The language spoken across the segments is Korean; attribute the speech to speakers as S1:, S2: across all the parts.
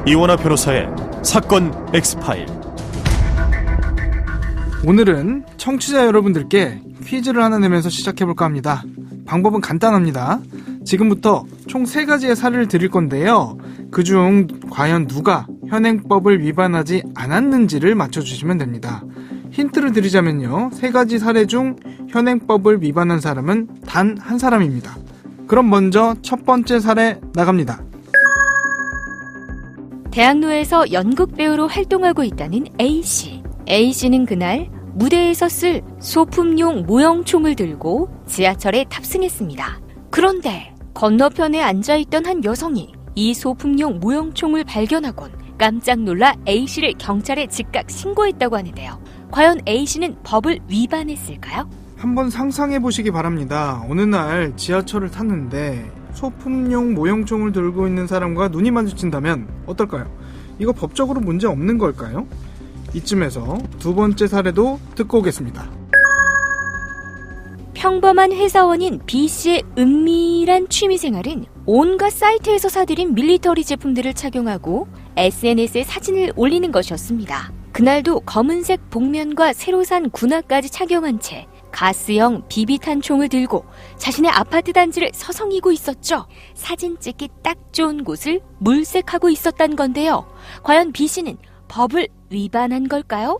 S1: 이원하 변호사의 사건 X파일.
S2: 오늘은 청취자 여러분들께 퀴즈를 하나 내면서 시작해볼까 합니다. 방법은 간단합니다. 지금부터 총 3가지의 사례를 드릴 건데요. 그중 과연 누가 현행법을 위반하지 않았는지를 맞춰주시면 됩니다. 힌트를 드리자면요. 3가지 사례 중 현행법을 위반한 사람은 단 한 사람입니다. 그럼 먼저 첫 번째 사례 나갑니다.
S3: 대학로에서 연극배우로 활동하고 있다는 A씨. A씨는 그날 무대에서 쓸 소품용 모형총을 들고 지하철에 탑승했습니다. 그런데 건너편에 앉아있던 한 여성이 이 소품용 모형총을 발견하곤 깜짝 놀라 A씨를 경찰에 즉각 신고했다고 하는데요. 과연 A씨는 법을 위반했을까요?
S2: 한번 상상해 보시기 바랍니다. 어느 날 지하철을 탔는데 소품용 모형총을 들고 있는 사람과 눈이 마주친다면 어떨까요? 이거 법적으로 문제 없는 걸까요? 이쯤에서 두 번째 사례도 듣고 오겠습니다.
S3: 평범한 회사원인 B씨의 은밀한 취미생활은 온갖 사이트에서 사들인 밀리터리 제품들을 착용하고 SNS에 사진을 올리는 것이었습니다. 그날도 검은색 복면과 새로 산 군화까지 착용한 채 가스형 비비탄 총을 들고 자신의 아파트 단지를 서성이고 있었죠. 사진 찍기 딱 좋은 곳을 물색하고 있었단 건데요. 과연 B씨는 법을 위반한 걸까요?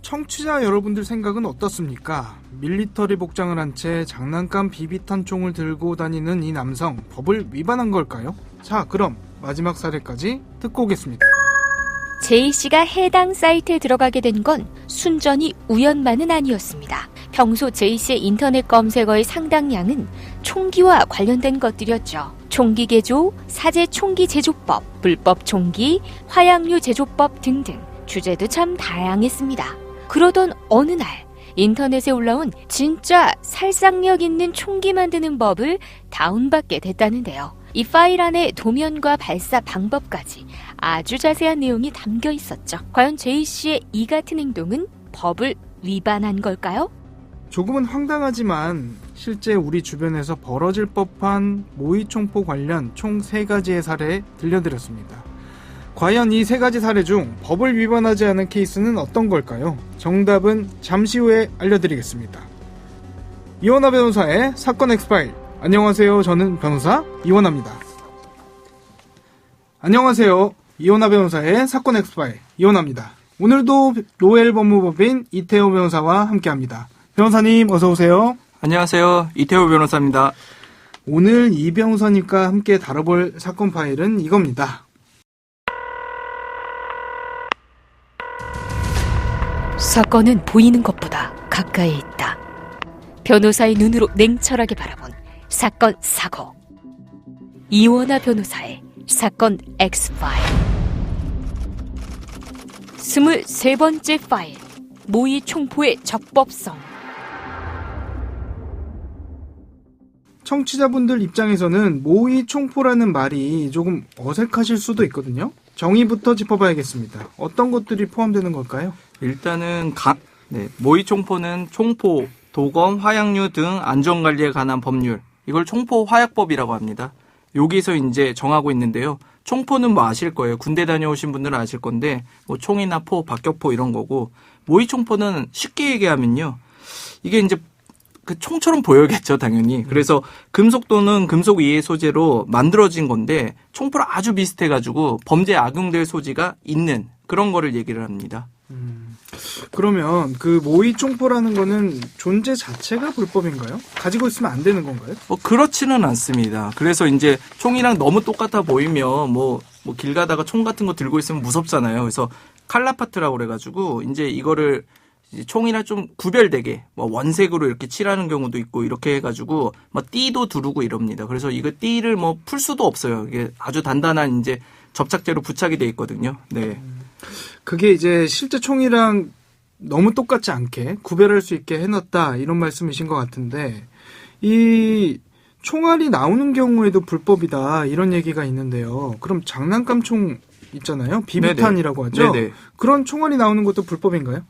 S2: 청취자 여러분들 생각은 어떻습니까? 밀리터리 복장을 한 채 장난감 비비탄 총을 들고 다니는 이 남성, 법을 위반한 걸까요? 자, 그럼 마지막 사례까지 듣고 오겠습니다.
S3: J씨가 해당 사이트에 들어가게 된 건 순전히 우연만은 아니었습니다. 평소 J씨의 인터넷 검색어의 상당량은 총기와 관련된 것들이었죠. 총기 개조, 사제 총기 제조법, 불법 총기, 화약류 제조법 등등 주제도 참 다양했습니다. 그러던 어느 날 인터넷에 올라온 진짜 살상력 있는 총기 만드는 법을 다운받게 됐다는데요. 이 파일 안에 도면과 발사 방법까지 아주 자세한 내용이 담겨 있었죠. 과연 J씨의 이 같은 행동은 법을 위반한 걸까요?
S2: 조금은 황당하지만 실제 우리 주변에서 벌어질 법한 모의총포 관련 총 3가지의 사례 들려드렸습니다. 과연 이 3가지 사례 중 법을 위반하지 않은 케이스는 어떤 걸까요? 정답은 잠시 후에 알려드리겠습니다. 이원하 변호사의 사건 X파일. 안녕하세요. 저는 변호사 이원하입니다. 안녕하세요. 이원하 변호사의 사건 X파일 이원하입니다. 오늘도 로엘 법무법인 이태호 변호사와 함께합니다. 변호사님 어서 오세요.
S4: 안녕하세요. 이태호 변호사입니다.
S2: 오늘 이 변호사님과 함께 다뤄볼 사건 파일은 이겁니다.
S3: 사건은 보이는 것보다 가까이 있다. 변호사의 눈으로 냉철하게 바라본 사건 사고. 이원하 변호사의 사건 X파일. 23번째 파일. 모의 총포의 적법성.
S2: 청취자분들 입장에서는 모의 총포라는 말이 조금 어색하실 수도 있거든요. 정의부터 짚어봐야겠습니다. 어떤 것들이 포함되는 걸까요?
S4: 일단은 모의 총포는 총포, 도검, 화약류 등 안전관리에 관한 법률, 이걸 총포 화약법이라고 합니다. 여기서 이제 정하고 있는데요. 총포는 뭐 아실 거예요. 군대 다녀오신 분들은 아실 건데 뭐 총이나 포, 박격포 이런 거고, 모의 총포는 쉽게 얘기하면요. 이게 이제 그 총처럼 보여야겠죠, 당연히. 그래서 금속 또는 금속 이외의 소재로 만들어진 건데 총포랑 아주 비슷해가지고 범죄에 악용될 소지가 있는 그런 거를 얘기를 합니다.
S2: 그러면 그 모의 총포라는 거는 존재 자체가 불법인가요? 가지고 있으면 안 되는 건가요?
S4: 그렇지는 않습니다. 그래서 이제 총이랑 너무 똑같아 보이면 뭐 길 가다가 총 같은 거 들고 있으면 무섭잖아요. 그래서 칼라파트라고 그래가지고 이제 이거를 총이랑 좀 구별되게 뭐 원색으로 이렇게 칠하는 경우도 있고 이렇게 해가지고 뭐 띠도 두르고 이럽니다. 그래서 이거 띠를 뭐 풀 수도 없어요. 이게 아주 단단한 이제 접착제로 부착이 돼 있거든요. 네.
S2: 그게 이제 실제 총이랑 너무 똑같지 않게 구별할 수 있게 해놨다 이런 말씀이신 것 같은데, 이 총알이 나오는 경우에도 불법이다 이런 얘기가 있는데요. 그럼 장난감 총 있잖아요. 비비탄이라고 하죠.
S4: 네네.
S2: 그런 총알이 나오는 것도 불법인가요?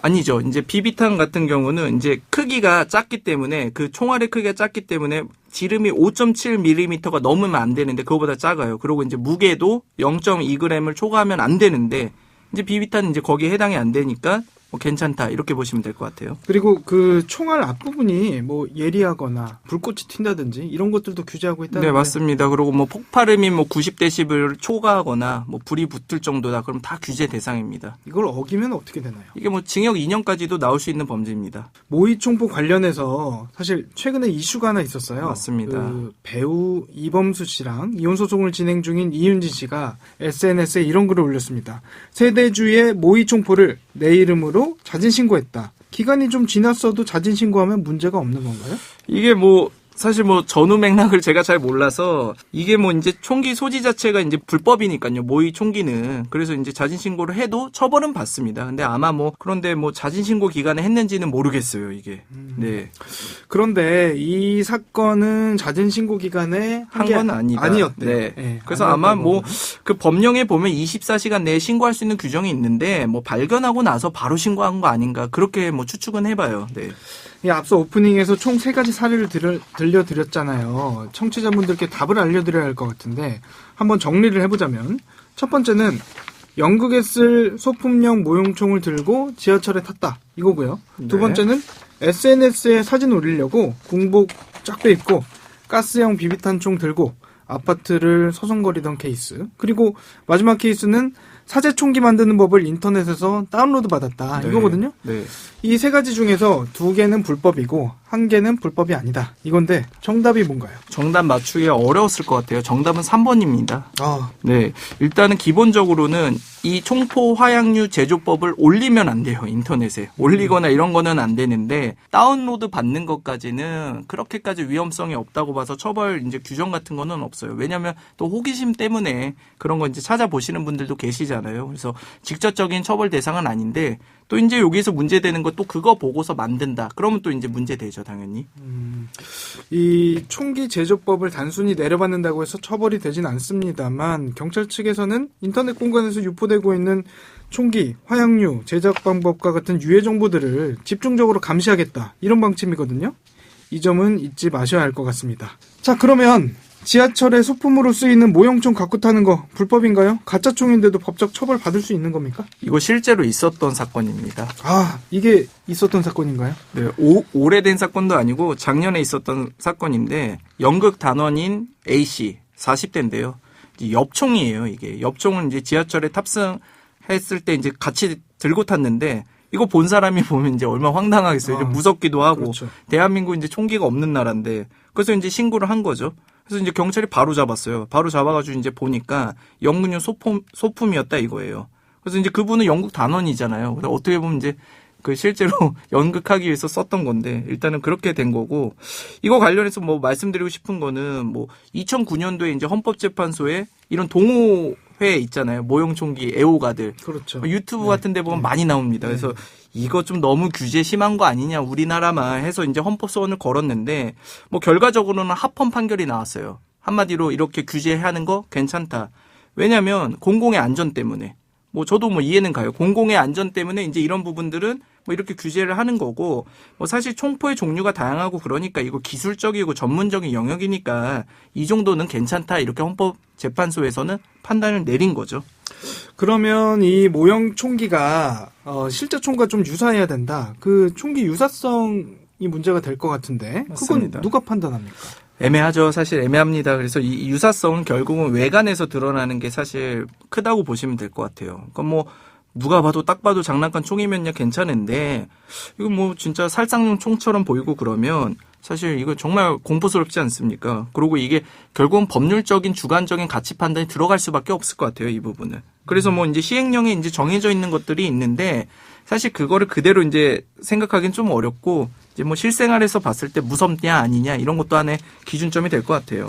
S4: 아니죠. 이제 비비탄 같은 경우는 이제 크기가 작기 때문에 그 총알의 크기가 작기 때문에 지름이 5.7mm가 넘으면 안 되는데 그거보다 작아요. 그리고 이제 무게도 0.2g을 초과하면 안 되는데 이제 비비탄은 이제 거기에 해당이 안 되니까 뭐 괜찮다 이렇게 보시면 될 것 같아요.
S2: 그리고 그 총알 앞부분이 뭐 예리하거나 불꽃이 튄다든지 이런 것들도 규제하고 있다는
S4: 네, 맞습니다. 그리고 뭐 폭발음이 뭐 90dB 초과하거나 뭐 불이 붙을 정도다. 그럼 다 규제 대상입니다.
S2: 이걸 어기면 어떻게 되나요?
S4: 이게 뭐 징역 2년까지도 나올 수 있는 범죄입니다.
S2: 모의총포 관련해서 사실 최근에 이슈가 하나 있었어요.
S4: 맞습니다.
S2: 그 배우 이범수 씨랑 이혼 소송을 진행 중인 이윤진 씨가 SNS에 이런 글을 올렸습니다. 세대주의 모의총포를 내 이름으로 자진 신고했다. 기간이 좀 지났어도 자진 신고하면 문제가 없는 건가요?
S4: 이게 뭐 사실 뭐 전후 맥락을 제가 잘 몰라서 이게 뭐 이제 총기 소지 자체가 이제 불법이니까요. 모의 총기는. 그래서 이제 자진 신고를 해도 처벌은 받습니다. 근데 아마 뭐 그런데 뭐 자진 신고 기간에 했는지는 모르겠어요, 이게. 네.
S2: 그런데 이 사건은 자진 신고 기간에
S4: 한 건 아니다.
S2: 아니었대요.
S4: 네.
S2: 네,
S4: 그래서
S2: 아니었다고
S4: 아마 뭐
S2: 하고요.
S4: 그 법령에 보면 24시간 내에 신고할 수 있는 규정이 있는데 뭐 발견하고 나서 바로 신고한 거 아닌가 그렇게 뭐 추측은 해봐요. 네.
S2: 이 앞서 오프닝에서 총 3가지 사례를 들려드렸잖아요. 청취자분들께 답을 알려드려야 할 것 같은데 한번 정리를 해보자면 첫 번째는 연극에 쓸 소품용 모형총을 들고 지하철에 탔다 이거고요. 두
S4: 네.
S2: 번째는 SNS에 사진 올리려고 군복 쫙 빼입고 가스형 비비탄 총 들고 아파트를 서성거리던 케이스. 그리고 마지막 케이스는 사제 총기 만드는 법을 인터넷에서 다운로드 받았다
S4: 네.
S2: 이거거든요.
S4: 네.
S2: 이 3가지 중에서 2개는 불법이고 1개는 불법이 아니다. 이건데 정답이 뭔가요?
S4: 정답 맞추기 어려웠을 것 같아요. 정답은 3번입니다.
S2: 아,
S4: 네. 일단은 기본적으로는 이 총포 화약류 제조법을 올리면 안 돼요. 인터넷에. 올리거나 이런 거는 안 되는데 다운로드 받는 것까지는 그렇게까지 위험성이 없다고 봐서 처벌 이제 규정 같은 거는 없어요. 왜냐면 또 호기심 때문에 그런 거 이제 찾아보시는 분들도 계시잖아요. 그래서 직접적인 처벌 대상은 아닌데 또 이제 여기서 문제되는 거 또 그거 보고서 만든다. 그러면 또 이제 문제되죠, 당연히.
S2: 이 총기 제조법을 단순히 내려받는다고 해서 처벌이 되진 않습니다만 경찰 측에서는 인터넷 공간에서 유포되고 있는 총기, 화약류, 제작 방법과 같은 유해 정보들을 집중적으로 감시하겠다. 이런 방침이거든요. 이 점은 잊지 마셔야 할 것 같습니다. 자, 그러면 지하철에 소품으로 쓰이는 모형총 갖고 타는 거 불법인가요? 가짜 총인데도 법적 처벌 받을 수 있는 겁니까?
S4: 이거 실제로 있었던 사건입니다.
S2: 아, 이게 있었던 사건인가요?
S4: 네, 오래된 사건도 아니고 작년에 있었던 사건인데 연극 단원인 A씨 40대인데요. 엽총이에요, 이게. 엽총은 이제 지하철에 탑승했을 때 이제 같이 들고 탔는데 이거 본 사람이 보면 이제 얼마나 황당하겠어요. 이제 무섭기도 하고.
S2: 그렇죠.
S4: 대한민국 이제 총기가 없는 나라인데. 그래서 이제 신고를 한 거죠. 그래서 이제 경찰이 바로 잡았어요. 바로 잡아가지고 이제 보니까 연극용 소품이었다 이거예요. 그래서 이제 그분은 연극 단원이잖아요. 그래서 어떻게 보면 이제 그 실제로 연극하기 위해서 썼던 건데 일단은 그렇게 된 거고 이거 관련해서 뭐 말씀드리고 싶은 거는 뭐 2009년도에 이제 헌법재판소에 이런 동호회 있잖아요. 모형총기 애호가들.
S2: 그렇죠.
S4: 유튜브 같은 데 보면 많이 나옵니다. 그래서 이거 좀 너무 규제 심한 거 아니냐 우리나라만 해서 이제 헌법소원을 걸었는데 뭐 결과적으로는 합헌 판결이 나왔어요. 한마디로 이렇게 규제하는 거 괜찮다. 왜냐하면 공공의 안전 때문에 뭐 저도 뭐 이해는 가요. 공공의 안전 때문에 이제 이런 부분들은 뭐 이렇게 규제를 하는 거고 뭐 사실 총포의 종류가 다양하고 그러니까 이거 기술적이고 전문적인 영역이니까 이 정도는 괜찮다 이렇게 헌법재판소에서는 판단을 내린 거죠.
S2: 그러면 이 모형 총기가 실제 총과 좀 유사해야 된다. 그 총기 유사성이 문제가 될 것 같은데
S4: 맞습니다.
S2: 그건 누가 판단합니까?
S4: 애매하죠. 사실 애매합니다. 그래서 이 유사성은 결국은 외관에서 드러나는 게 사실 크다고 보시면 될 것 같아요. 그러니까 뭐 누가 봐도 딱 봐도 장난감 총이면야 괜찮은데 이거 뭐 진짜 살상용 총처럼 보이고 그러면 사실 이거 정말 공포스럽지 않습니까? 그리고 이게 결국은 법률적인 주관적인 가치 판단이 들어갈 수밖에 없을 것 같아요, 이 부분은. 그래서 뭐 이제 시행령에 이제 정해져 있는 것들이 있는데 사실 그거를 그대로 이제 생각하기는 좀 어렵고 이제 뭐 실생활에서 봤을 때 무섭냐 아니냐 이런 것도 하나의 기준점이 될 것 같아요.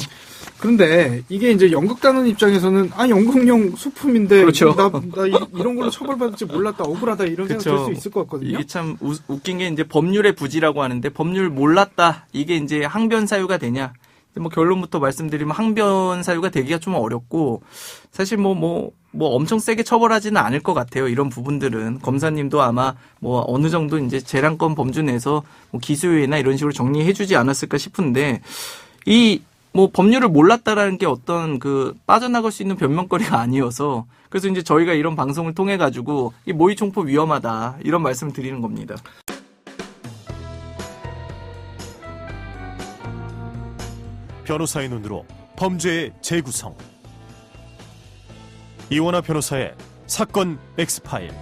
S2: 그런데 이게 이제 연극단원 입장에서는 연극용 소품인데
S4: 그렇죠.
S2: 나 이런 걸로 처벌받을지 몰랐다 억울하다 이런 생각 들 수 있을 것 같거든요.
S4: 이게 참 웃긴 게 이제 법률의 부지라고 하는데 법률 몰랐다 이게 이제 항변 사유가 되냐 뭐 결론부터 말씀드리면 항변 사유가 되기가 좀 어렵고 사실 뭐 엄청 세게 처벌하지는 않을 것 같아요. 이런 부분들은 검사님도 아마 뭐 어느 정도 이제 재량권 범주 내에서 뭐 기소유예나 이런 식으로 정리해주지 않았을까 싶은데 이 뭐 법률을 몰랐다라는 게 어떤 그 빠져나갈 수 있는 변명거리가 아니어서 그래서 이제 저희가 이런 방송을 통해 가지고 이 모의 총포 위험하다 이런 말씀을 드리는 겁니다.
S1: 변호사의 눈으로 범죄의 재구성. 이원화 변호사의 사건 X파일.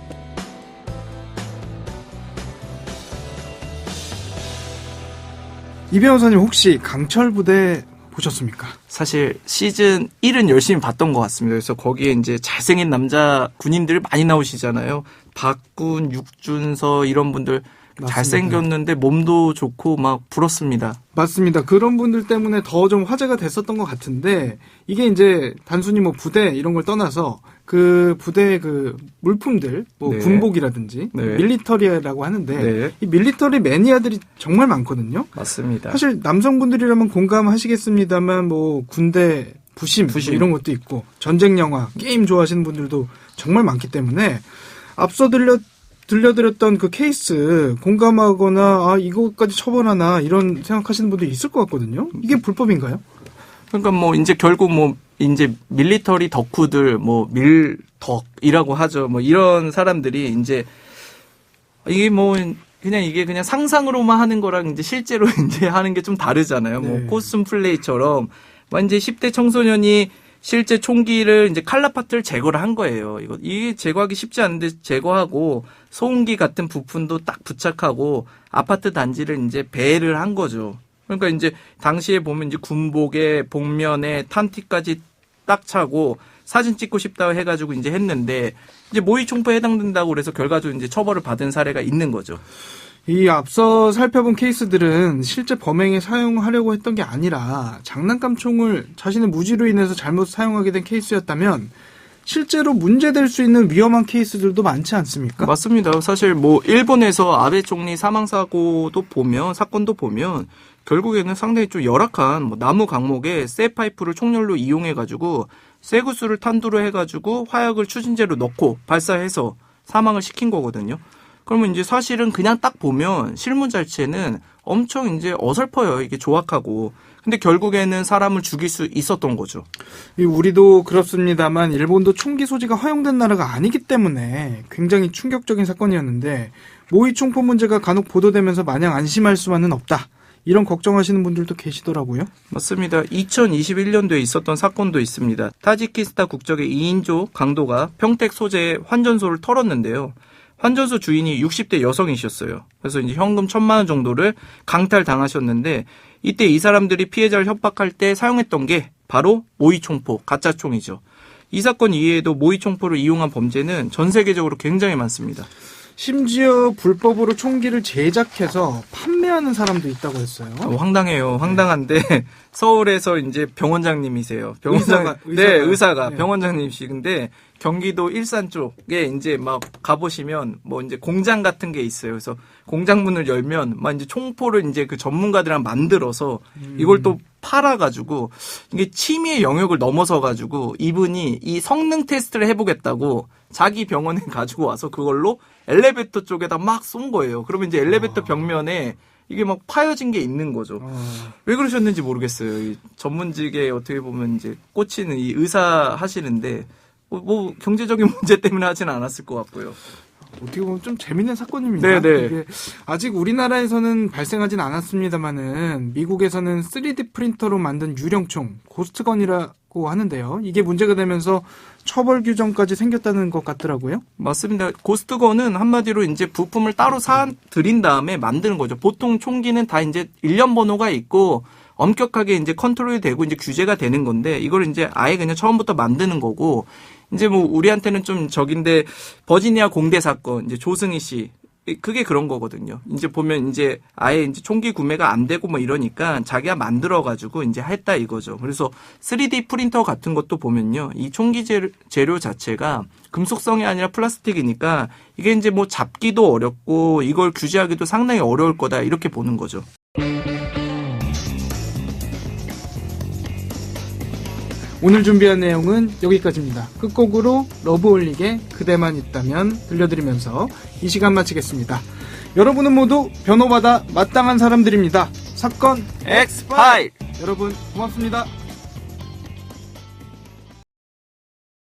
S2: 이 변호사님 혹시 강철 부대 보셨습니까?
S4: 사실 시즌 1은 열심히 봤던 것 같습니다. 그래서 거기에 이제 잘생긴 남자 군인들 많이 나오시잖아요. 박군, 육준서 이런 분들
S2: 맞습니다.
S4: 잘생겼는데 몸도 좋고 막 부럽습니다.
S2: 맞습니다. 그런 분들 때문에 더 좀 화제가 됐었던 것 같은데 이게 이제 단순히 뭐 부대 이런 걸 떠나서 그 부대의 그 물품들 뭐
S4: 네.
S2: 군복이라든지
S4: 네.
S2: 밀리터리라고 하는데
S4: 네.
S2: 이 밀리터리 매니아들이 정말 많거든요.
S4: 맞습니다.
S2: 사실 남성분들이라면 공감하시겠습니다만 뭐 군대 부심. 뭐 이런 것도 있고 전쟁 영화, 게임 좋아하시는 분들도 정말 많기 때문에 앞서 들려드렸던 그 케이스 공감하거나 이거까지 처벌하나 이런 생각하시는 분도 있을 것 같거든요. 이게 불법인가요?
S4: 그러니까 뭐 이제 결국 뭐 이제 밀리터리 덕후들 뭐 밀덕이라고 하죠. 뭐 이런 사람들이 이제 이게 뭐 그냥 이게 그냥 상상으로만 하는 거랑 이제 실제로 이제 하는 게 좀 다르잖아요.
S2: 네.
S4: 뭐 코스튬 플레이처럼 뭐 이제 10대 청소년이 실제 총기를 이제 칼라 파트를 제거를 한 거예요. 이게 제거하기 쉽지 않은데 제거하고 소음기 같은 부품도 딱 부착하고 아파트 단지를 이제 배를 한 거죠. 그러니까 이제 당시에 보면 이제 군복에 복면에 탄티까지 딱 차고 사진 찍고 싶다고 해가지고 이제 했는데 이제 모의 총포에 해당된다고 그래서 결과적으로 이제 처벌을 받은 사례가 있는 거죠.
S2: 이 앞서 살펴본 케이스들은 실제 범행에 사용하려고 했던 게 아니라 장난감 총을 자신의 무지로 인해서 잘못 사용하게 된 케이스였다면 실제로 문제될 수 있는 위험한 케이스들도 많지 않습니까?
S4: 맞습니다. 사실 뭐 일본에서 아베 총리 사망 사건도 보면 결국에는 상당히 좀 열악한 뭐 나무 강목에 쇠 파이프를 총열로 이용해가지고 쇠구슬을 탄두로 해가지고 화약을 추진제로 넣고 발사해서 사망을 시킨 거거든요. 그러면 이제 사실은 그냥 딱 보면 실무 자체는 엄청 이제 어설퍼요. 이게 조악하고. 근데 결국에는 사람을 죽일 수 있었던 거죠.
S2: 우리도 그렇습니다만 일본도 총기 소지가 허용된 나라가 아니기 때문에 굉장히 충격적인 사건이었는데 모의 총포 문제가 간혹 보도되면서 마냥 안심할 수만은 없다. 이런 걱정하시는 분들도 계시더라고요.
S4: 맞습니다. 2021년도에 있었던 사건도 있습니다. 타지키스탄 국적의 2인조 강도가 평택 소재의 환전소를 털었는데요. 환전소 주인이 60대 여성이셨어요. 그래서 이제 현금 1,000만 원 정도를 강탈당하셨는데 이때 이 사람들이 피해자를 협박할 때 사용했던 게 바로 모의총포, 가짜총이죠. 이 사건 이외에도 모의총포를 이용한 범죄는 전 세계적으로 굉장히 많습니다.
S2: 심지어 불법으로 총기를 제작해서 판매하는 사람도 있다고 했어요.
S4: 황당해요. 황당한데 서울에서 이제 병원장님이세요. 의사가
S2: 네.
S4: 병원장님이시근데 경기도 일산 쪽에 이제 막 가보시면 뭐 이제 공장 같은 게 있어요. 그래서 공장 문을 열면 막 이제 총포를 이제 그 전문가들이랑 만들어서 이걸 또 팔아가지고 이게 침의 영역을 넘어서가지고 이분이 이 성능 테스트를 해보겠다고 자기 병원에 가지고 와서 그걸로 엘리베이터 쪽에다 막 쏜 거예요. 그러면 이제 엘리베이터 벽면에 이게 막 파여진 게 있는 거죠. 왜 그러셨는지 모르겠어요. 이 전문직에 어떻게 보면 이제 꽂히는 이 의사 하시는데 뭐 경제적인 문제 때문에 하지는 않았을 것 같고요.
S2: 어떻게 보면 좀 재밌는 사건입니다.
S4: 네네.
S2: 이게 아직 우리나라에서는 발생하진 않았습니다만은 미국에서는 3D 프린터로 만든 유령총 고스트건이라고 하는데요. 이게 문제가 되면서 처벌 규정까지 생겼다는 것 같더라고요.
S4: 맞습니다. 고스트건은 한마디로 이제 부품을 따로 들인 다음에 만드는 거죠. 보통 총기는 다 이제 일련 번호가 있고 엄격하게 이제 컨트롤이 되고 이제 규제가 되는 건데 이걸 이제 아예 그냥 처음부터 만드는 거고 이제 뭐 우리한테는 좀 적인데 버지니아 공대 사건 이제 조승희 씨 그게 그런 거거든요. 이제 보면 이제 아예 이제 총기 구매가 안 되고 뭐 이러니까 자기가 만들어 가지고 이제 했다 이거죠. 그래서 3D 프린터 같은 것도 보면요. 이 총기 재료 자체가 금속성이 아니라 플라스틱이니까 이게 이제 뭐 잡기도 어렵고 이걸 규제하기도 상당히 어려울 거다 이렇게 보는 거죠.
S2: 오늘 준비한 내용은 여기까지입니다. 끝곡으로 러브홀릭의 그대만 있다면 들려드리면서 이 시간 마치겠습니다. 여러분은 모두 변호받아 마땅한 사람들입니다. 사건
S4: 엑스파일!
S2: 여러분 고맙습니다.